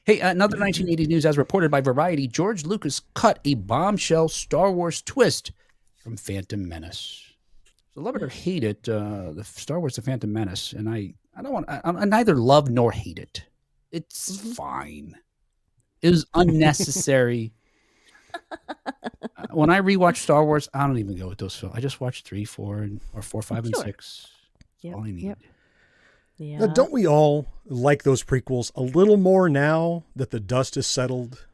Hey, another 1980s news, as reported by Variety, George Lucas cut a bombshell Star Wars twist from Phantom Menace. So love it or hate it, the Star Wars: The Phantom Menace, and I don't want, I neither love nor hate it. It's fine. It was unnecessary. When I rewatch Star Wars, I don't even go with those films. I just watch 3, 4, or 4, 5, and 6. That's all I need. Yeah. Now, don't we all like those prequels a little more now that the dust has settled?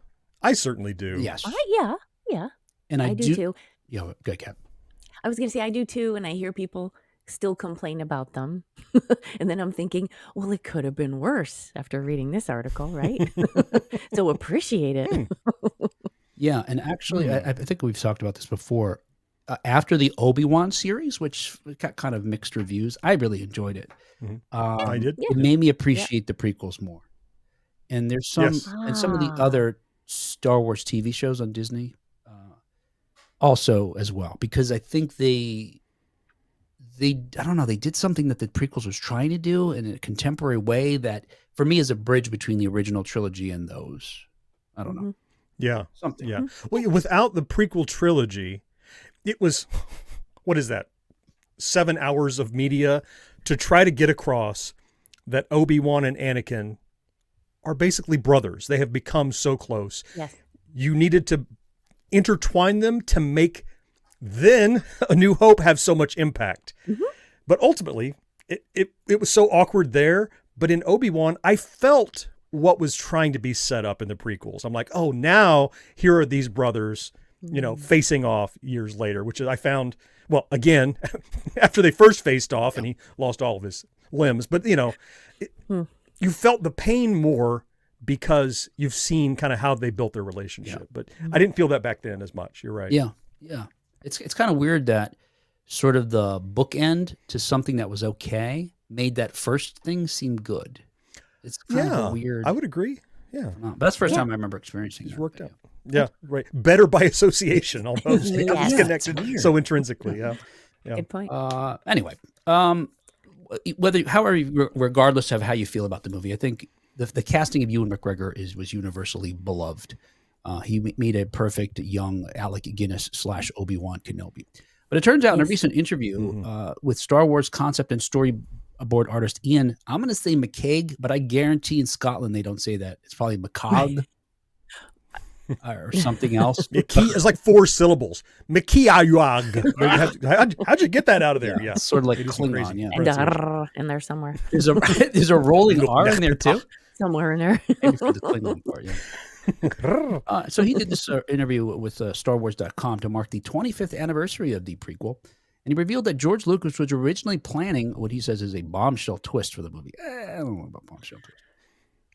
I certainly do. Yes. Yeah. And I do too. Yeah, good, Cap. I was going to say I do too, and I hear people still complain about them. And then I'm thinking, well, it could have been worse after reading this article, right? So appreciate it. Yeah, and actually, I think we've talked about this before. After the Obi-Wan series, which got kind of mixed reviews, I really enjoyed it. I did. It made me appreciate the prequels more. And there's some, and some of the other Star Wars TV shows on Disney also as well, because I think they I don't know, they did something that the prequels was trying to do in a contemporary way that, for me, is a bridge between the original trilogy and those. I don't know. Yeah. Something. Yeah. Well, without the prequel trilogy, it was, what is that? 7 hours of media to try to get across that Obi-Wan and Anakin are basically brothers. They have become so close. Yes. You needed to intertwine them to make then A New Hope have so much impact. But ultimately, it was so awkward there. But in Obi-Wan, I felt what was trying to be set up in the prequels. I'm like, oh, now here are these brothers, facing off years later, which I found, well, again, after they first faced off and he lost all of his limbs. But, you felt the pain more because you've seen kind of how they built their relationship. But I didn't feel that back then as much. You're right. Yeah. It's kind of weird that sort of the bookend to something that was okay made that first thing seem good. It's kind of weird. I would agree. Yeah. But that's the first time I remember experiencing it. It's worked out. Yeah, right. Better by association almost. It's connected so intrinsically. Yeah. Good point. Anyway, regardless of how you feel about the movie, I think the casting of Ewan McGregor was universally beloved. He made a perfect young Alec Guinness / Obi-Wan Kenobi. But it turns out in a recent interview with Star Wars concept and storyboard artist Iain, I'm going to say McCaig, but I guarantee in Scotland they don't say that. It's probably McCaig or something else. It's like 4 syllables. McKeayag. How'd you get that out of there? Yeah. It's sort of like Klingon. Yeah. And R in there somewhere. There's a rolling R in there too. Somewhere in there. Maybe for the Klingon part, yeah. So he did this interview with StarWars.com to mark the 25th anniversary of the prequel, and he revealed that George Lucas was originally planning what he says is a bombshell twist for the movie. I don't know about bombshell twist.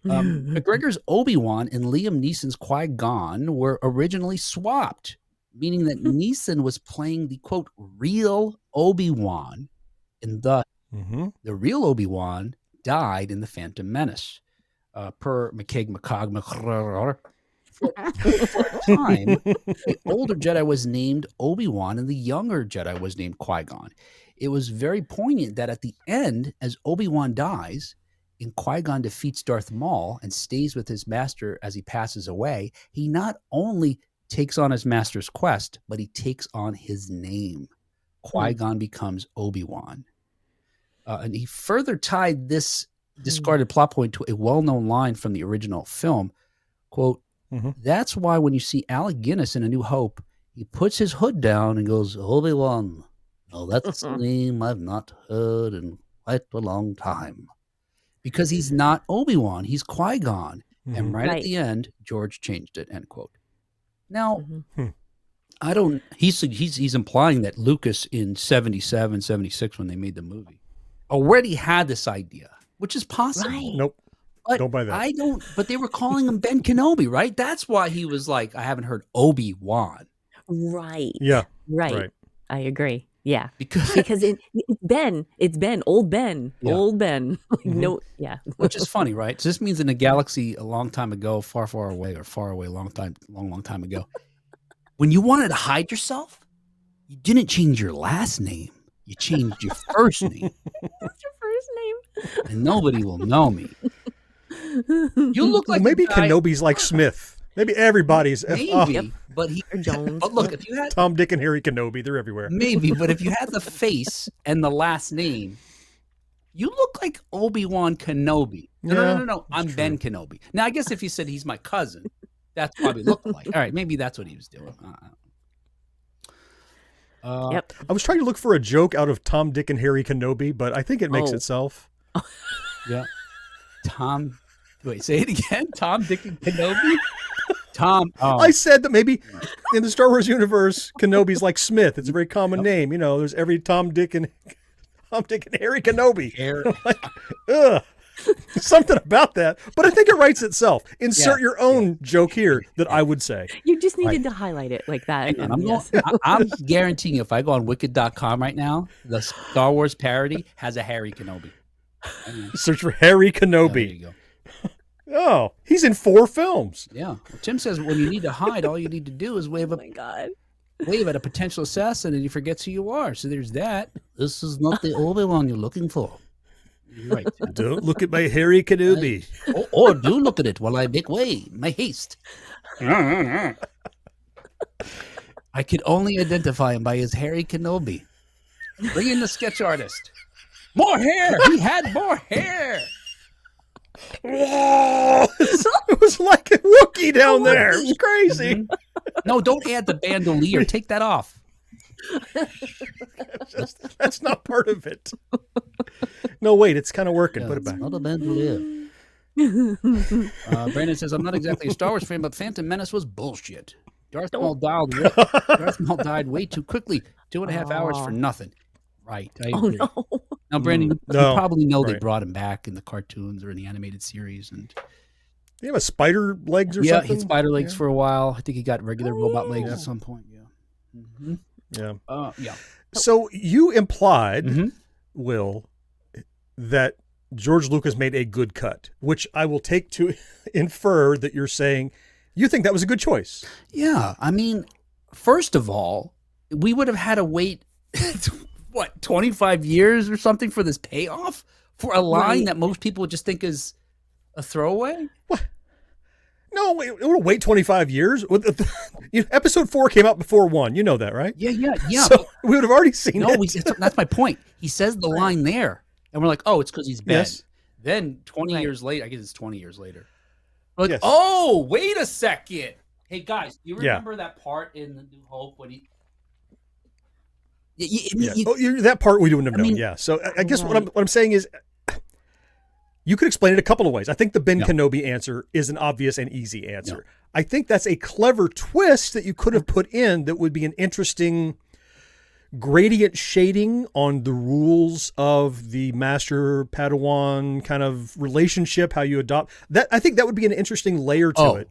McGregor's Obi-Wan and Liam Neeson's Qui-Gon were originally swapped, meaning that Neeson was playing the, quote, real Obi-Wan, and thus the real Obi-Wan died in The Phantom Menace. Per McCaig, for a time, the older Jedi was named Obi-Wan and the younger Jedi was named Qui-Gon. It was very poignant that at the end, as Obi-Wan dies and Qui-Gon defeats Darth Maul and stays with his master as he passes away, he not only takes on his master's quest, but he takes on his name. Qui-Gon becomes Obi-Wan. And he further tied this discarded plot point to a well-known line from the original film, quote, that's why when you see Alec Guinness in A New Hope, he puts his hood down and goes, Obi-Wan. Oh, that's a name I've not heard in quite a long time. Because he's not Obi-Wan, he's Qui-Gon. And right at the end, George changed it, end quote. Now, I don't, he's implying that Lucas in 77, 76, when they made the movie, already had this idea. Which is possible. Right. Nope. But don't buy that. But they were calling him Ben Kenobi, right? That's why he was like, I haven't heard Obi-Wan. Right. Yeah. Right. I agree. Yeah. Because it's Ben. It's Ben. Old Ben. Old Ben. No. Yeah. Which is funny, right? So this means in a galaxy a long time ago, far, far away, or far away, long time ago, when you wanted to hide yourself, you didn't change your last name. You changed your first name. What's your first name? And nobody will know me. You look Well, like maybe a guy, Kenobi's like Smith. Maybe everybody's maybe, but he. Or Jones. But look, if you had Tom, Dick, and Harry Kenobi. They're everywhere. maybe, but if you had the face and the last name, you look like Obi-Wan Kenobi. No. I'm true. Ben Kenobi. Now, I guess if you said he's my cousin, that's probably look like. All right, maybe that's what he was doing. Yep. I was trying to look for a joke out of Tom, Dick, and Harry Kenobi, but I think it makes Oh. itself. Yeah. Tom. Wait, say it again. Tom, Dick, and Kenobi. Tom. Oh, I said that maybe in the Star Wars universe, Kenobi's like Smith. It's a very common name. You know, there's every Tom, Dick, and Harry Kenobi. Like, ugh. Something about that. But I think it writes itself. Insert your own joke here that I would say. You just needed to highlight it like that. And and yes. I'm guaranteeing you, if I go on wicked.com right now, the Star Wars parody has a Harry Kenobi. Search for Harry There Kenobi. you go. Oh, he's in 4 films. Yeah. Well, Tim says when you need to hide, all you need to do is Oh my God. wave at a potential assassin and he forgets who you are. So there's that. This is not the Obi-Wan you're looking for. You're right, Tim. Don't look at my Harry Kenobi. Or do look at it while I make way. My haste. I could only identify him by his Harry Kenobi. Bring in the sketch artist. More hair. He had more hair. Whoa! It was like a Wookiee down there. It was crazy. Mhm. No, don't add the bandolier. Take that off. That's not part of it. No, wait, it's kind of working. Put it back. Not a bandolier. Brandon says, I'm not exactly a Star Wars fan, but Phantom Menace was bullshit. Darth Maul died way too quickly. 2.5 hours for nothing. Right. I agree. no. Now, Brandon, you No, probably know they right. brought him back in the cartoons or in the animated series. And You have a spider legs or yeah, something? he had spider legs Yeah. for a while. I think he got regular robot legs Yeah. at some point. Yeah. Mm-hmm. Yeah. Yeah. So you implied, Mhm. Will, that George Lucas made a good cut, which I will take to infer that you're saying you think that was a good choice. Yeah. I mean, first of all, we would have had to wait, 25 years or something for this payoff for a line Right. that most people would just think is a throwaway? No, it will wait 25 years. Episode 4 came out before 1. You know that, right? Yeah. So we would have already seen No, it. that's my point. He says the line there, and we're like, oh, it's because he's Ben. Yes. Then 20 Right. years later, I guess it's 20 years later. We're like, Yes. oh, wait a second. Hey, guys, do you Yeah. remember that part in The New Hope when he... Yeah. That part we wouldn't have known. mean- Yeah. So I guess Right. what I'm saying is you could explain it a couple of ways. I think the Ben Yeah. Kenobi answer is an obvious and easy answer. I think that's a clever twist that you could have put in that would be an interesting gradient shading on the rules of the master Padawan kind of relationship, how you adopt that. I think that would be an interesting layer to it,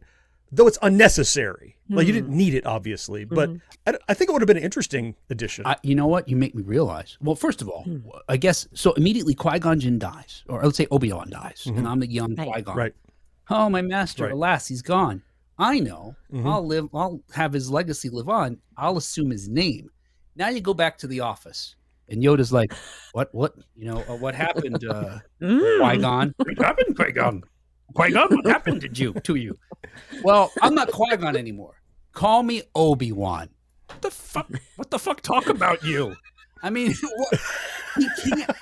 though it's unnecessary. Like you didn't need it, obviously, but I think it would have been an interesting addition. You know what? You make me realize. Well, first of all, I guess, so immediately Qui-Gon Jinn dies, or let's say Obi-Wan dies, and I'm the young Right. Qui-Gon. Right. Oh, my master, Right. alas, he's gone. I know. I'll have his legacy live on. I'll assume his name. Now you go back to the office, and Yoda's like, what happened, Qui-Gon? What happened, Qui-Gon? Qui-Gon, what happened to you? Well, I'm not Qui-Gon anymore. Call me Obi-Wan. What the fuck talk about you? I mean,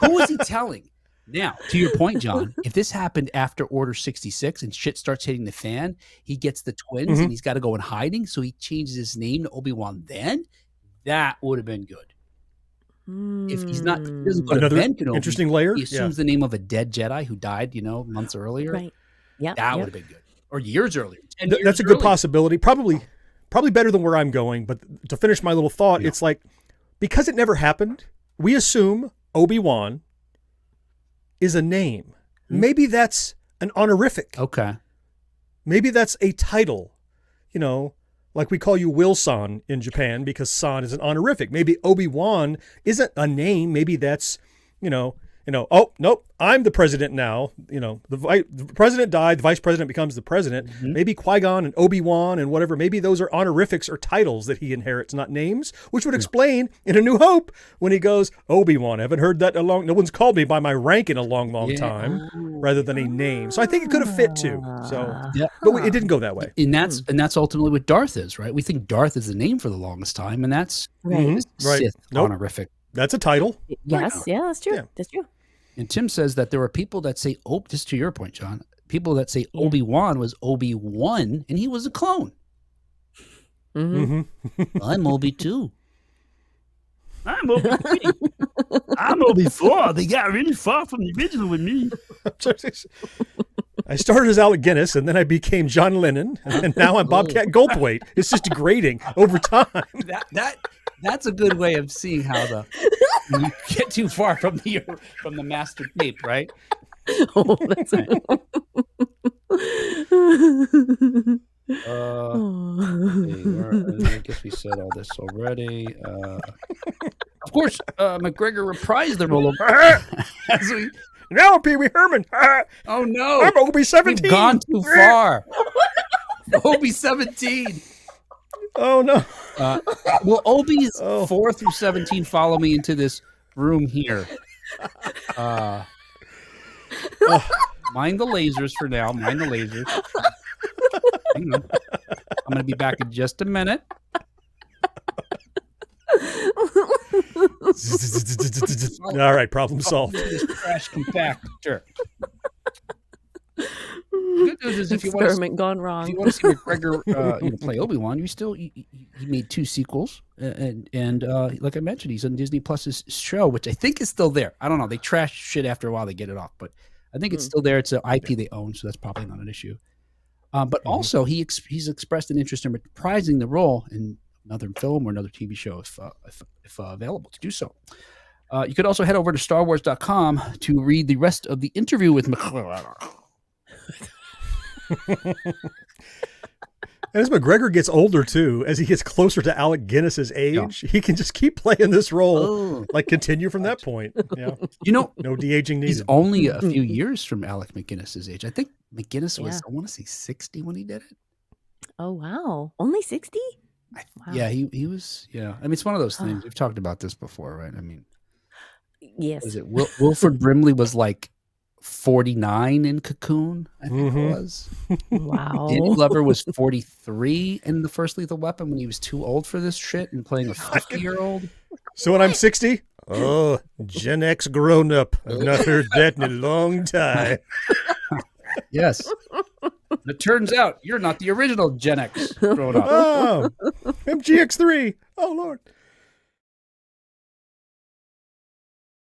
who is he telling? Now, to your point, John, if this happened after Order 66 and shit starts hitting the fan, he gets the twins and he's got to go in hiding, so he changes his name to Obi-Wan then, that would have been good. If he's not, he doesn't go to Another Ben Kenobi, interesting layer. he assumes the name of a dead Jedi who died, months earlier. Right. Yeah. That would have been good. Or years earlier. 10 That's years a good earlier. possibility. Probably better than where I'm going. But to finish my little thought, it's like, because it never happened, we assume Obi-Wan is a name. Maybe that's an honorific. Okay. Maybe that's a title. Like we call you Will-san in Japan because san is an honorific. Maybe Obi-Wan isn't a name. Maybe that's, oh, nope, I'm the president now. The president died, the vice president becomes the president. Mm-hmm. Maybe Qui-Gon and Obi-Wan and whatever, maybe those are honorifics or titles that he inherits, not names, which would explain in A New Hope when he goes, Obi-Wan, I haven't heard that no one's called me by my rank in a long time, rather than a name. So I think it could have fit too. But it didn't go that way. And that's ultimately what Darth is, right? We think Darth is the name for the longest time, and that's Sith honorific. That's a title. Yes, yeah, that's true. Yeah. That's true. And Tim says that there are people that say, just to your point, John, people that say Obi-Wan was Obi-Wan, and he was a clone. Mm-hmm. I'm Obi too. I'm Obi-3. I'm Obi-4. They got really far from the original with me. I started as Alec Guinness, and then I became John Lennon, and now I'm Bobcat Goldthwait. It's just degrading over time. That's a good way of seeing how when you get too far from the master tape, right? Oh, that's okay, I guess we said all this already. Of course, McGregor reprised the role of No, Pee Wee Herman. Oh no, I'm Obi-17. We've gone too far. Obi-17. Oh no. Will Obi's 4 through 17 follow me into this room here? Mind the lasers for now. Mind the lasers. Hang on. I'm going to be back in just a minute. All right, problem solved. This trash compactor. Good news is if you want to see McGregor play Obi-Wan, he made 2 sequels, and like I mentioned, he's on Disney Plus's show, which I think is still there. I don't know, they trash shit after a while, they get it off, but I think it's still there. It's an IP they own, so that's probably not an issue. But also he's expressed an interest in reprising the role in another film or another TV show if available to do so. You could also head over to StarWars.com to read the rest of the interview with McGregor. And as McGregor gets older too, as he gets closer to Alec Guinness's age, he can just keep playing this role, continue from that point. Yeah, no de-aging needed. He's only a few years from Alec McGuinness's age. I think McGuinness was, I want to say 60 when he did it. Oh wow, only 60? Wow. Yeah, he was. Yeah, I mean, it's one of those things. We've talked about this before, right? I mean, yes. Was it Wilford Brimley was like 49 in Cocoon, I think it was. Wow. Danny Glover was 43 in the first Lethal Weapon when he was too old for this shit and playing a 50-year-old. So when I'm 60, Gen X grown up. I've not heard that in a long time. Yes. It turns out you're not the original Gen X grown up. Oh, I'm GX3. Oh, Lord.